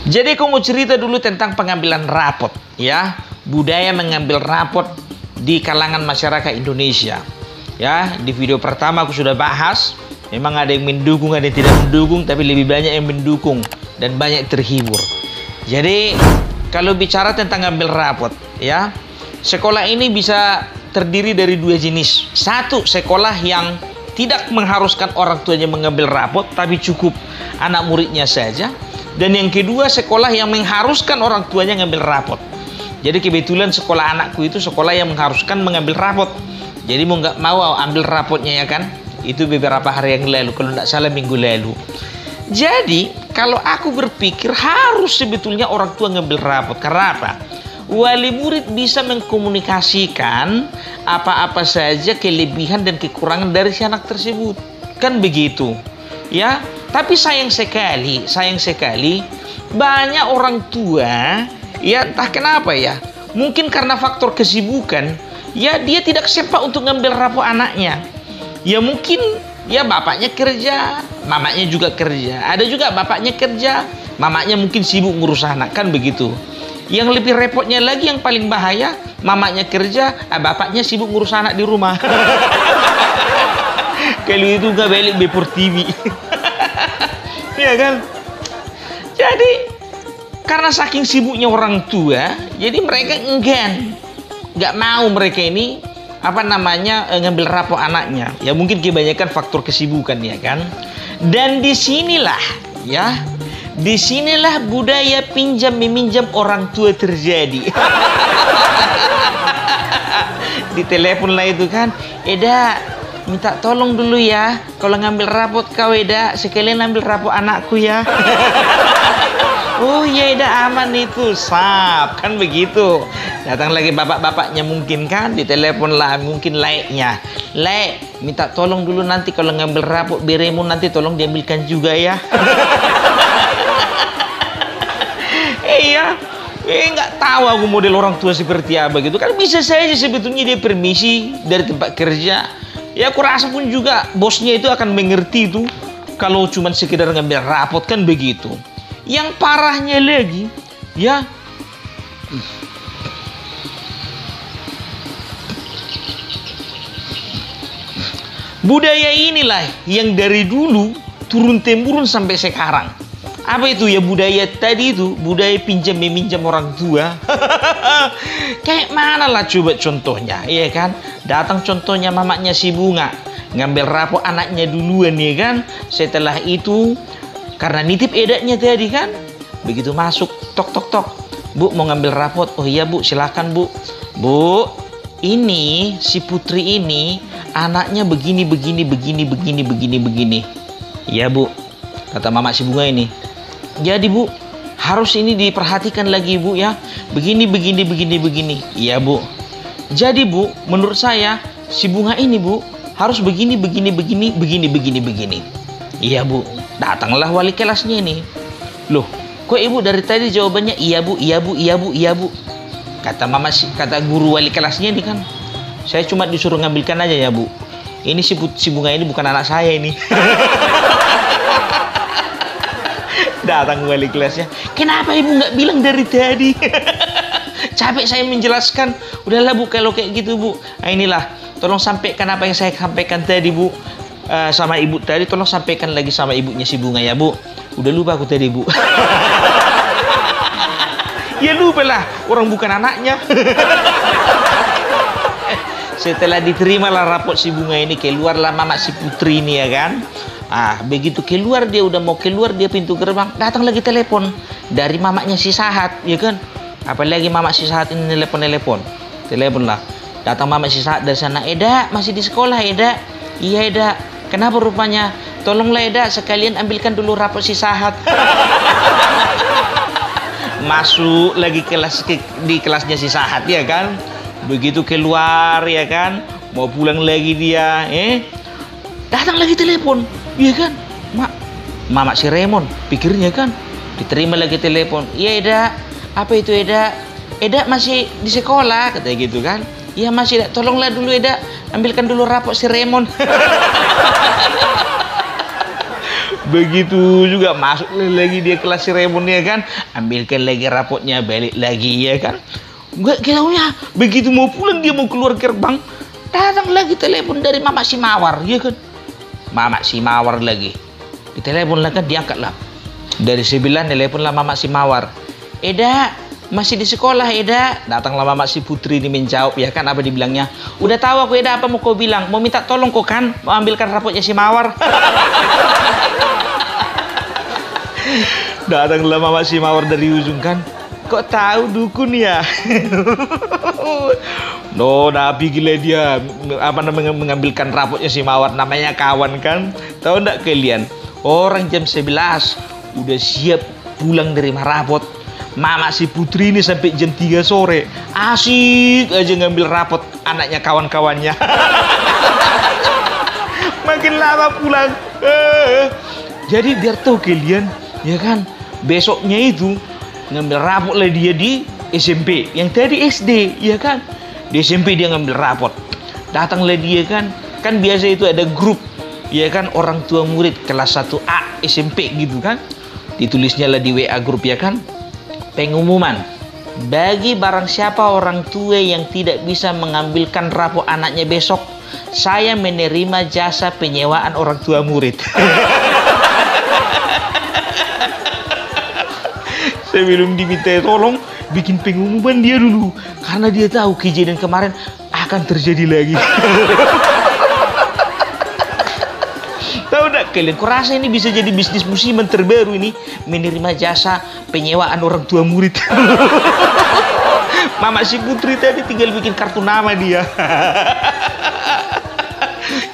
Jadi aku mau cerita dulu tentang pengambilan rapot, ya, budaya mengambil rapot di kalangan masyarakat Indonesia. Ya, di video pertama aku sudah bahas, memang ada yang mendukung, ada yang tidak mendukung, tapi lebih banyak yang mendukung dan banyak terhibur. Jadi kalau bicara tentang ngambil rapot, ya, sekolah ini bisa terdiri dari dua jenis. Satu, sekolah yang tidak mengharuskan orang tuanya mengambil rapot, tapi cukup anak muridnya saja. Dan yang kedua, sekolah yang mengharuskan orang tuanya ngambil rapot. Jadi kebetulan sekolah anakku itu sekolah yang mengharuskan mengambil rapot. Jadi mau nggak mau ambil rapotnya, ya kan? Itu beberapa hari yang lalu, kalau nggak salah minggu lalu. Jadi kalau aku berpikir harus sebetulnya orang tua ngambil rapot. Karena apa? Wali murid bisa mengkomunikasikan apa-apa saja kelebihan dan kekurangan dari si anak tersebut. Kan begitu, ya. Tapi sayang sekali banyak orang tua, ya entah kenapa ya, mungkin karena faktor kesibukan, ya dia tidak sempat untuk ngambil rapot anaknya. Ya mungkin ya bapaknya kerja, mamanya juga kerja. Ada juga bapaknya kerja, mamanya mungkin sibuk ngurus anak, kan begitu. Yang lebih repotnya lagi, yang paling bahaya, mamanya kerja, bapaknya sibuk ngurus anak di rumah. Kalau itu nggak balik Bepor TV. Ya kan? Jadi karena saking sibuknya orang tua, jadi mereka enggan, nggak mau mereka ini ngambil rapot anaknya. Ya mungkin kebanyakan faktor kesibukan, ya kan. Dan disinilah budaya pinjam meminjam orang tua terjadi. Di telepon lah itu kan, Eda, minta tolong dulu ya, kalau ngambil rapot kau Eda, sekalian ambil rapot anakku ya. Oh iya Eda, aman itu, sap, kan begitu. Datang lagi bapak-bapaknya mungkin kan, di telepon lah mungkin laiknya, Laik, minta tolong dulu nanti kalau ngambil rapot beremu nanti tolong diambilkan juga ya. Iya, nggak tahu aku model orang tua seperti apa gitu kan. Bisa saja sebetulnya dia permisi dari tempat kerja. Ya aku rasa pun juga bosnya itu akan mengerti itu kalau cuma sekedar ngambil rapot, kan begitu. Yang parahnya lagi, ya, budaya inilah yang dari dulu turun-temurun sampai sekarang. Apa itu ya budaya tadi itu? Budaya pinjam meminjam orang tua. Kayak mana lah coba contohnya, ya kan? Datang contohnya mamanya si Bunga, ngambil rapot anaknya duluan, ya kan? Setelah itu karena nitip edaknya tadi kan, begitu masuk tok tok tok, Bu mau ngambil rapot. Oh iya Bu, silakan Bu. Bu, ini si Putri ini anaknya begini. Iya Bu, kata mama si Bunga ini. Jadi Bu, harus ini diperhatikan lagi Bu ya. Begini. Iya Bu. Jadi Bu, menurut saya si Bunga ini Bu harus begini. Iya Bu. Datanglah wali kelasnya ini. Loh, kok Ibu dari tadi jawabannya iya Bu. Kata guru wali kelasnya ini kan, saya cuma disuruh ngambilkan aja ya Bu. Ini si Bunga ini bukan anak saya ini. Datang wali kelasnya, kenapa Ibu nggak bilang dari tadi? Capek saya menjelaskan. Udahlah Bu, kalau kayak gitu Bu, nah, inilah, tolong sampaikan apa yang saya sampaikan tadi Bu, sama Ibu tadi, tolong sampaikan lagi sama ibunya si Bunga ya Bu. Udah lupa aku tadi Bu. Ya lupa lah, orang bukan anaknya. Setelah diterima lah rapot si Bunga ini, keluarlah mama si Putri ini, ya kan. Begitu keluar, dia udah mau keluar, dia pintu gerbang, datang lagi telepon dari mamanya si Sahat, ya kan. Apalagi mama si Sahat ini telepon lah. Datang mama si Sahat dari sana, Eda masih di sekolah Eda? Iya Eda. Kenapa rupanya? Tolonglah Eda, sekalian ambilkan dulu rapot si Sahat. Masuk lagi di kelasnya si Sahat, ya kan. Begitu keluar, ya kan, mau pulang lagi dia, datang lagi telepon, iya kan, mama si Raymond pikirnya kan, diterima lagi telepon. Iya Eda, apa itu Eda? Eda masih di sekolah, katanya gitu kan. Iya masih, tolonglah dulu Eda, ambilkan dulu rapot si Raymond. Begitu juga masuk lagi dia kelas si Raymond ya kan, ambilkan lagi rapotnya, balik lagi ya kan. Enggak kira-kira begitu mau pulang dia mau keluar gerbang, datang lagi telepon dari Mama si Mawar ya kan. Mama si Mawar lagi ditelepon lah kan, diangkat lah. Dari sebelah telepon lah Mama si Mawar. Eda masih di sekolah Eda. Datanglah Mama si Putri ini menjawab ya kan, apa dibilangnya, udah tahu aku Eda, apa mau kau bilang, mau minta tolong kok kan, mau ambilkan rapotnya si Mawar. Datanglah Mama si Mawar dari ujung kan, kok tahu dukun ya? No, nabi gila dia apa namanya mengambilkan rapotnya si Mawar, namanya kawan kan. Tahu enggak kalian? Orang jam 11 udah siap pulang dari rapot. Mama si Putri ini sampai jam 3 sore asik aja ngambil rapot anaknya kawan-kawannya. Makin lama pulang. Jadi biar tahu kalian ya kan, besoknya itu ngambil rapot lah dia di SMP, yang tadi SD ya kan. Di SMP dia ngambil rapot, datanglah dia kan biasa itu ada grup ya kan, orang tua murid kelas 1A SMP gitu kan, ditulisnya lah di WA grup ya kan, pengumuman bagi barang siapa orang tua yang tidak bisa mengambilkan rapot anaknya besok, saya menerima jasa penyewaan orang tua murid. Sebelum diminta tolong bikin pengumuman dia dulu, karena dia tahu kejadian kemarin akan terjadi lagi. Tahu enggak kalian, kurasa ini bisa jadi bisnis musiman terbaru ini, menerima jasa penyewaan orang tua murid. Mama si Putri tadi tinggal bikin kartu nama dia.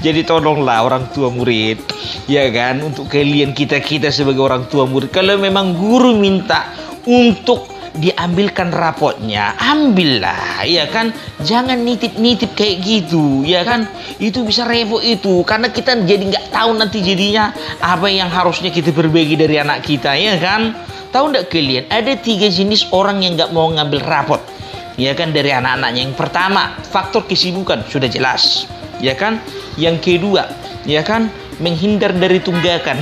Jadi tolonglah orang tua murid ya kan, untuk kalian kita sebagai orang tua murid, kalau memang guru minta untuk diambilkan rapotnya, ambillah ya kan, jangan nitip kayak gitu ya kan, itu bisa repot itu, karena kita jadi nggak tahu nanti jadinya apa yang harusnya kita berbagi dari anak kita ya kan. Tahu nggak kalian, ada 3 jenis orang yang nggak mau ngambil rapot ya kan dari anak-anaknya. Yang pertama, faktor kesibukan, sudah jelas ya kan. Yang kedua ya kan, menghindar dari tunggakan.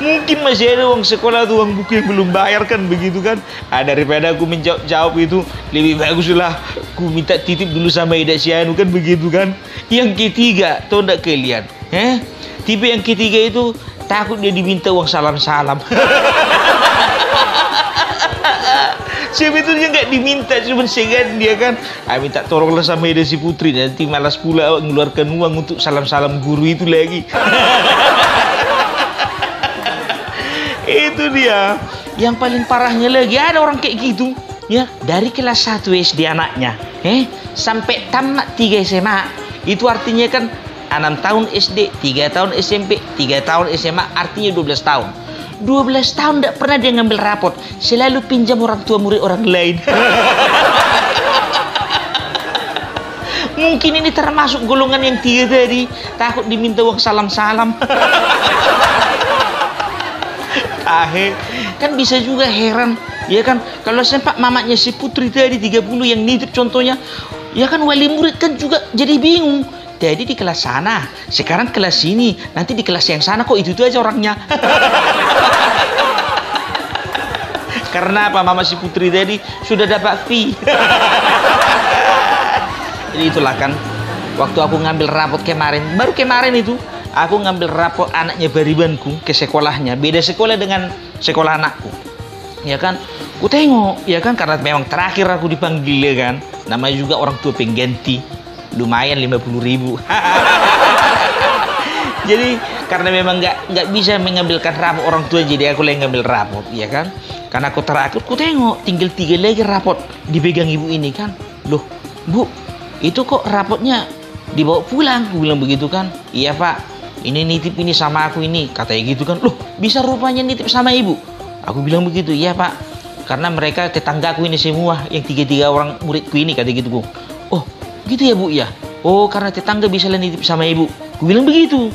Mungkin masih ada uang sekolah tuh, uang buku yang belum bayar kan, begitu kan. Daripada aku menjawab itu, lebih baguslah aku minta titip dulu sama Ida Sianu kan, begitu kan. Yang ketiga, tahu enggak kalian? Tipe yang ketiga itu takut dia diminta uang salam-salam. Sebetulnya nggak diminta, cuma segan dia kan. Minta tolonglah sama Ida si Putri, nanti malas pula mengeluarkan uang untuk salam-salam guru itu lagi. Itu dia. Yang paling parahnya lagi, ada orang kayak gitu ya, dari kelas 1 SD anaknya sampai tamat 3 SMA. Itu artinya kan 6 tahun SD, 3 tahun SMP, 3 tahun SMA, artinya 12 tahun. 12 tahun tidak pernah dia ngambil rapot, selalu pinjam orang tua murid orang lain. Mungkin ini termasuk golongan yang 3 tadi, takut diminta uang salam-salam. Kan bisa juga heran ya kan, kalau sempat mamanya si Putri tadi 30 yang nitip contohnya ya kan, wali murid kan juga jadi bingung. Jadi di kelas sana, sekarang kelas sini, nanti di kelas yang sana kok itu aja orangnya. Karena apa, mama si Putri tadi sudah dapat fee. Jadi itulah kan, waktu aku ngambil rapot kemarin, baru kemarin itu aku ngambil rapot anaknya baribanku ke sekolahnya, beda sekolah dengan sekolah anakku ya kan. Ku tengok ya kan, karena memang terakhir aku dipanggil ya kan, namanya juga orang tua pengganti, lumayan 50.000. Jadi karena memang nggak bisa mengambilkan rapot orang tua, jadi aku yang ngambil rapot ya kan. Karena aku terakhir, ku tengok tinggal 3 lagi rapot dipegang ibu ini kan. Loh Bu, itu kok rapotnya dibawa pulang? Aku bilang begitu kan. Iya Pak, ini nitip ini sama aku ini, katanya gitu kan. Loh bisa rupanya nitip sama ibu? Aku bilang begitu. Iya Pak, karena mereka tetanggaku ini semua, yang 3 orang muridku ini, katanya gitu. Oh gitu ya Bu ya. Oh karena tetangga bisa nitip sama ibu. Aku bilang begitu.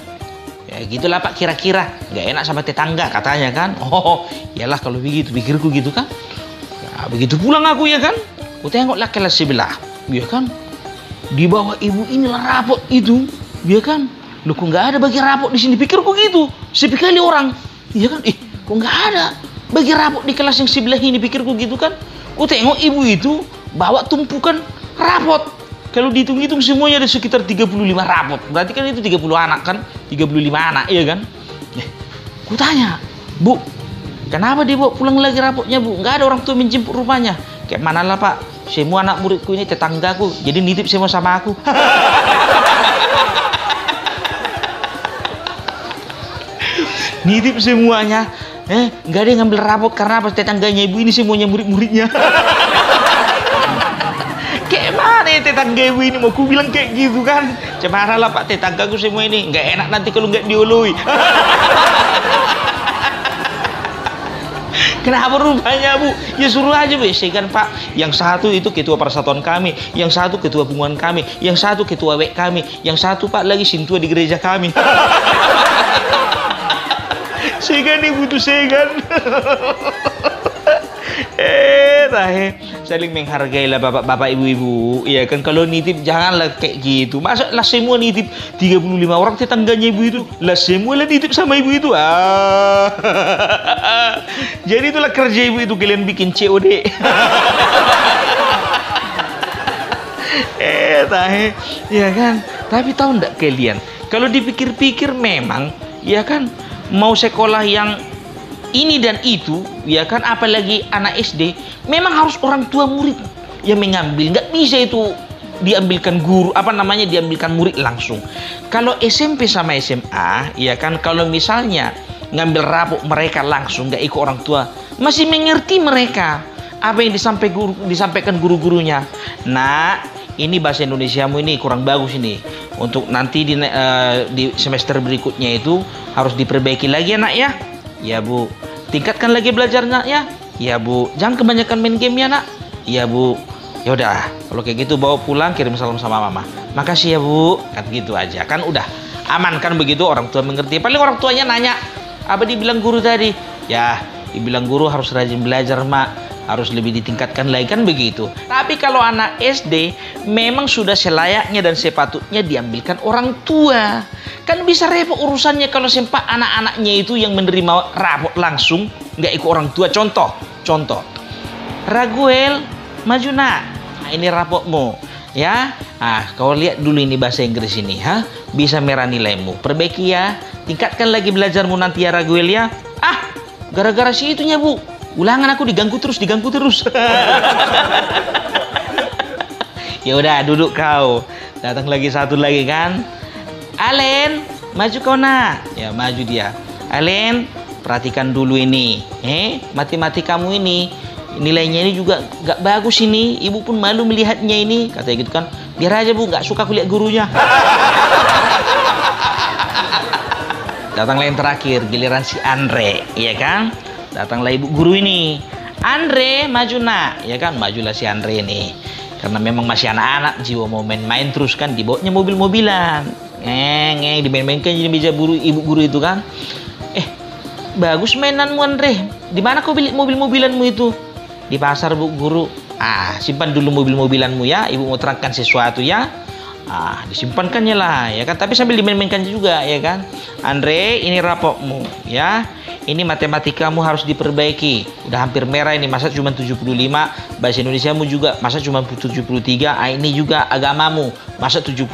Ya gitulah Pak, kira-kira nggak enak sama tetangga katanya kan. Oh iyalah kalau begitu, pikirku gitu kan. Ya begitu pulang aku ya kan, aku tengoklah kelas sebelah ya kan, di bawah ibu inilah rapot itu ya kan. Lu kok nggak ada bagi rapot di sini? Pikirku gitu. Sekali orang. Iya kan? Kok nggak ada bagi rapot di kelas yang sebelah ini? Pikirku gitu kan. Ku tengok ibu itu bawa tumpukan rapot. Kalau dihitung-hitung semuanya ada sekitar 35 rapot. Berarti kan itu 30 anak kan? 35 anak, iya kan? Ku tanya, Bu, kenapa dibawa pulang lagi rapotnya, Bu? Nggak ada orang tua menjemput rupanya. Kayak mana lah, Pak? Semua anak muridku ini tetanggaku. Jadi nitip semua sama aku. Nitip semuanya. Nggak ada yang ngambil rapot karena apa? Tetangganya ibu ini semuanya murid-muridnya. Kayak mana ya tetangga ibu ini? Mau ku bilang kayak gitu kan? Cemara lah Pak, tetanggaku semua ini. Nggak enak nanti kalau nggak diului. Kenapa rupanya, Bu? Ya suruh aja WC kan, Pak. Yang satu itu ketua persatuan kami, yang satu ketua hubungan kami, yang satu ketua WK kami, yang satu Pak lagi sintua di gereja kami. Segan nih butuh segan. Saling menghargailah bapak-bapak ibu-ibu. Iya kan, kalau nitip janganlah kayak gitu. Masa lah semua nitip 35 orang tetangganya ibu itu. Lah semua lah nitip sama ibu itu. Jadi itulah kerja ibu itu, kalian bikin COD. Ya kan. Tapi tahu enggak kalian, kalau dipikir-pikir memang ya kan, mau sekolah yang ini dan itu, ya kan, apalagi anak SD, memang harus orang tua murid yang mengambil. Nggak bisa itu diambilkan guru, diambilkan murid langsung. Kalau SMP sama SMA, ya kan, kalau misalnya ngambil rapot mereka langsung, nggak ikut orang tua, masih mengerti mereka apa yang disampaikan guru-gurunya. Nah, ini bahasa Indonesiamu ini kurang bagus ini. Untuk nanti di semester berikutnya itu harus diperbaiki lagi, Nak ya. Ya Bu, tingkatkan lagi belajarnya ya. Ya Bu, jangan kebanyakan main game ya Nak. Ya Bu. Ya udah, kalau kayak gitu bawa pulang, kirim salam sama Mama. Makasih ya Bu. Kan gitu aja. Kan udah aman kan begitu, orang tua mengerti. Paling orang tuanya nanya, apa dibilang guru tadi? Ya, dibilang guru harus rajin belajar, Mak. Harus lebih ditingkatkan lagi kan begitu. Tapi kalau anak SD memang sudah selayaknya dan sepatutnya diambilkan orang tua. Kan bisa repot urusannya kalau sempat anak-anaknya itu yang menerima rapot langsung, nggak ikut orang tua. Contoh. Raguel, maju Nak. Nah, ini rapotmu, ya. Kau lihat dulu ini bahasa Inggris ini, bisa merah nilaimu. Perbaiki ya. Tingkatkan lagi belajarmu nanti ya Raguel ya. Gara-gara si itunya Bu. Ulangan aku diganggu terus. Ya udah, duduk kau. Datang lagi satu lagi kan. Alen, maju kau Nak. Ya maju dia. Alen, perhatikan dulu ini. Matematikamu ini nilainya ini juga gak bagus ini. Ibu pun malu melihatnya ini. Katanya gitu kan. Biar aja Bu, gak suka aku lihat gurunya. Datang yang terakhir, giliran si Andre, iya kan? Datanglah ibu guru ini. Andre, maju Nak. Ya kan, majulah si Andre ini. Karena memang masih anak-anak, jiwa mau main-main terus kan, dibawanya mobil-mobilan. Dimain-mainkan jadi meja ibu guru itu kan. Bagus mainanmu Andre. Di mana kau beli mobil-mobilanmu itu? Di pasar Bu Guru. Simpan dulu mobil-mobilanmu ya. Ibu mau terangkan sesuatu ya. Disimpankannya lah ya kan, tapi sambil dimain-mainkan juga ya kan. Andre, ini rapotmu ya. Ini matematikamu harus diperbaiki. Udah hampir merah ini, masa cuma 75. Bahasa Indonesiamu juga masa cuma 73. Ini juga agamamu masa 72.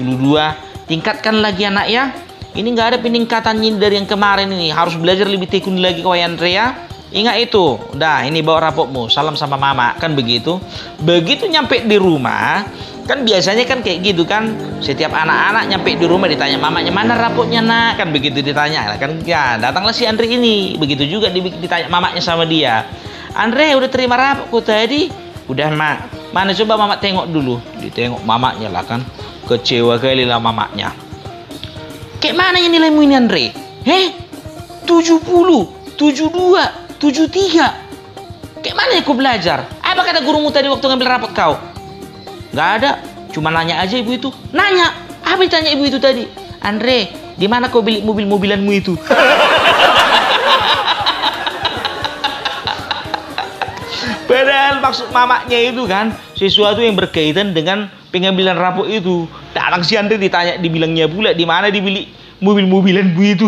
Tingkatkan lagi anak ya. Ini nggak ada peningkatannya dari yang kemarin ini. Harus belajar lebih tekun lagi kau Andre ya. Ingat itu. Udah, ini bawa rapotmu. Salam sama Mama kan begitu. Begitu nyampe di rumah, kan biasanya kan kayak gitu kan. Setiap anak-anak nyampe di rumah ditanya mamanya, mana rapotnya Nak? Kan begitu ditanya. Kan ya, datanglah si Andre ini. Begitu juga ditanya mamanya sama dia. Andre, udah terima rapotku tadi? Udah Mak. Mana coba Mama tengok dulu. Ditengok mamanya lah kan. Kecewa kali lah mamanya. Kayak mana yang nilaimu ini Andre? 70, 72, 73. Kayak mana ya kau belajar? Apa kata gurumu tadi waktu ngambil rapot kau? Gak ada, cuma nanya aja ibu itu. Nanya, apa ditanya ibu itu tadi? Andre, di mana kau beli mobil-mobilanmu itu? Padahal maksud mamanya itu kan sesuatu yang berkaitan dengan pengambilan rapot itu. Datang si Andre dibilangnya pula di mana dibeli mobil-mobilan Bu itu.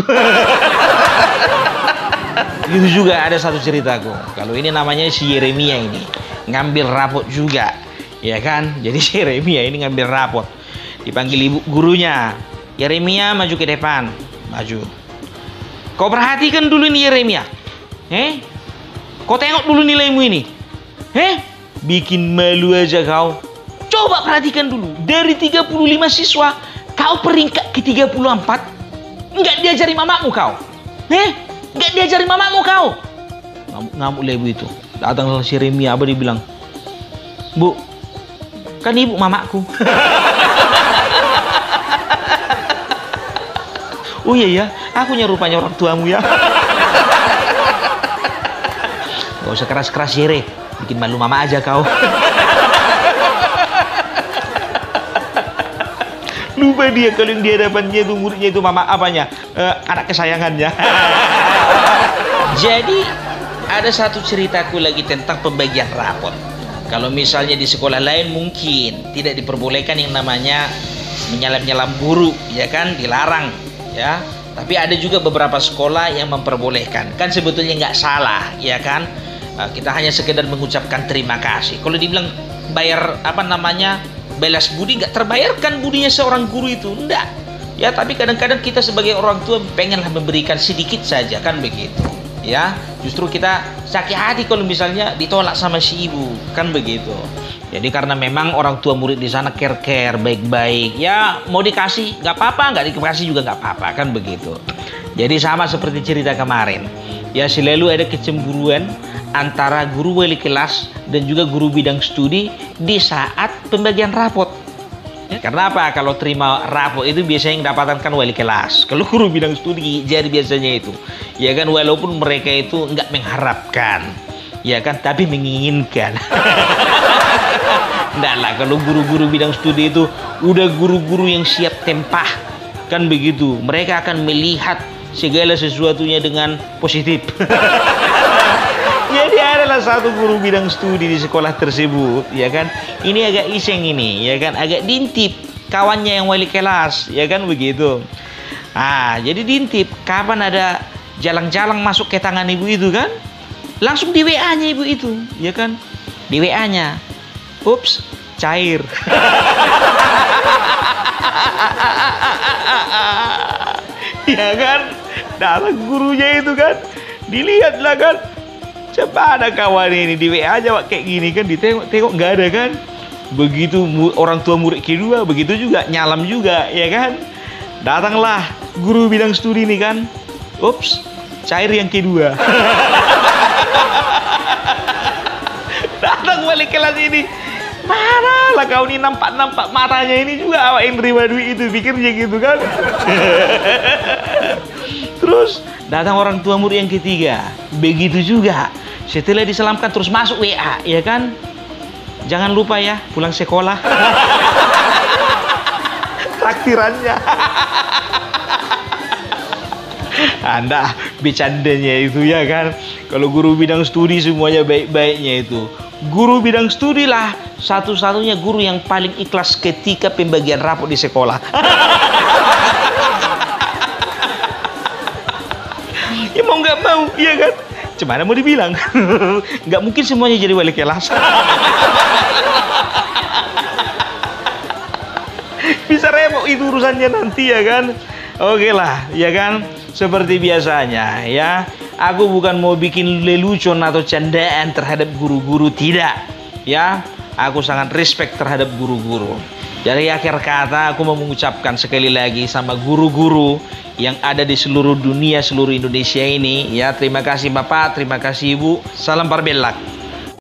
Itu juga ada satu ceritaku. Kalau ini namanya si Yeremia ini ngambil rapot juga, ya kan? Jadi si Yeremia ini ngambil rapot. Dipanggil ibu gurunya. Yeremia maju ke depan, maju. Kau perhatikan dulu nih Yeremia. Kau tengok dulu nilaimu ini. Bikin malu aja kau. Coba perhatikan dulu. Dari 35 siswa, kau peringkat ke 34. Enggak diajari mamamu kau. Enggak diajari mamamu kau. Ngamuk lah ibu itu. Datang si Yeremia, dia bilang, Bu, kan ibu mamaku. Oh iya ya, aku rupanya orang tuamu ya. Gak usah keras-keras Yere, bikin malu mama aja kau. Lupa dia kalau yang di hadapannya itu muridnya itu mama apanya, anak kesayangannya. Jadi ada satu ceritaku lagi tentang pembagian rapot. Kalau misalnya di sekolah lain mungkin tidak diperbolehkan yang namanya menyalam-nyalam guru, ya kan, dilarang. Ya, tapi ada juga beberapa sekolah yang memperbolehkan. Kan sebetulnya nggak salah, ya kan? Kita hanya sekedar mengucapkan terima kasih. Kalau dibilang bayar balas budi, nggak terbayarkan budinya seorang guru itu, enggak. Ya, tapi kadang-kadang kita sebagai orang tua pengenlah memberikan sedikit saja, kan begitu. Ya, justru kita sakit hati kalau misalnya ditolak sama si ibu, kan begitu. Jadi karena memang orang tua murid di sana care baik-baik, ya mau dikasih nggak apa-apa, nggak dikasih juga nggak apa-apa, kan begitu. Jadi sama seperti cerita kemarin, ya selalu ada kecemburuan antara guru wali kelas dan juga guru bidang studi di saat pembagian rapot. Karena apa? Kalau terima rapot itu biasanya yang dapatkan kan wali kelas. Kalau guru bidang studi jadi biasanya itu, ya kan, walaupun mereka itu nggak mengharapkan, ya kan, tapi menginginkan. Enggak lah, kalau guru-guru bidang studi itu udah guru-guru yang siap tempah, kan begitu. Mereka akan melihat segala sesuatunya dengan positif. Jadi adalah satu guru bidang studi di sekolah tersebut, ya kan. Ini agak iseng ini, ya kan, agak diintip kawannya yang wali kelas, ya kan begitu. Jadi diintip kapan ada jalang-jalang masuk ke tangan ibu itu kan. Langsung di WA-nya ibu itu, ya kan. Di WA-nya. Ups, cair. Ya kan, datang gurunya itu kan, dilihatlah kan, coba ada kawan ini di WA aja kayak gini kan, ditengok nggak ada kan. Begitu orang tua murid kedua begitu juga, nyalam juga, ya kan. Datanglah guru bidang studi ini kan, ups, cair yang kedua. Datang wali kelas ini, marah lah kau ini, nampak marahnya ini juga awak yang terima duit itu, pikirnya gitu kan. Terus datang orang tua murid yang ketiga, begitu juga. Setelah diselamkan terus masuk WA, ya kan. Jangan lupa ya pulang sekolah. Traktirannya. Anda bercandanya itu, ya kan. Kalau guru bidang studi semuanya baik-baiknya itu. Guru bidang studi lah satu-satunya guru yang paling ikhlas ketika pembagian rapot di sekolah. Ya mau nggak mau, iya kan. Gimana mau dibilang? Nggak mungkin semuanya jadi wali kelas. Bisa remuk itu urusannya nanti, ya kan. Oke lah, ya kan. Seperti biasanya, ya. Aku bukan mau bikin lelucon atau candaan terhadap guru-guru, tidak. Ya, aku sangat respect terhadap guru-guru. Dari akhir kata, aku mau mengucapkan sekali lagi sama guru-guru yang ada di seluruh dunia, seluruh Indonesia ini. Ya, terima kasih Bapak, terima kasih Ibu. Salam Parbellak.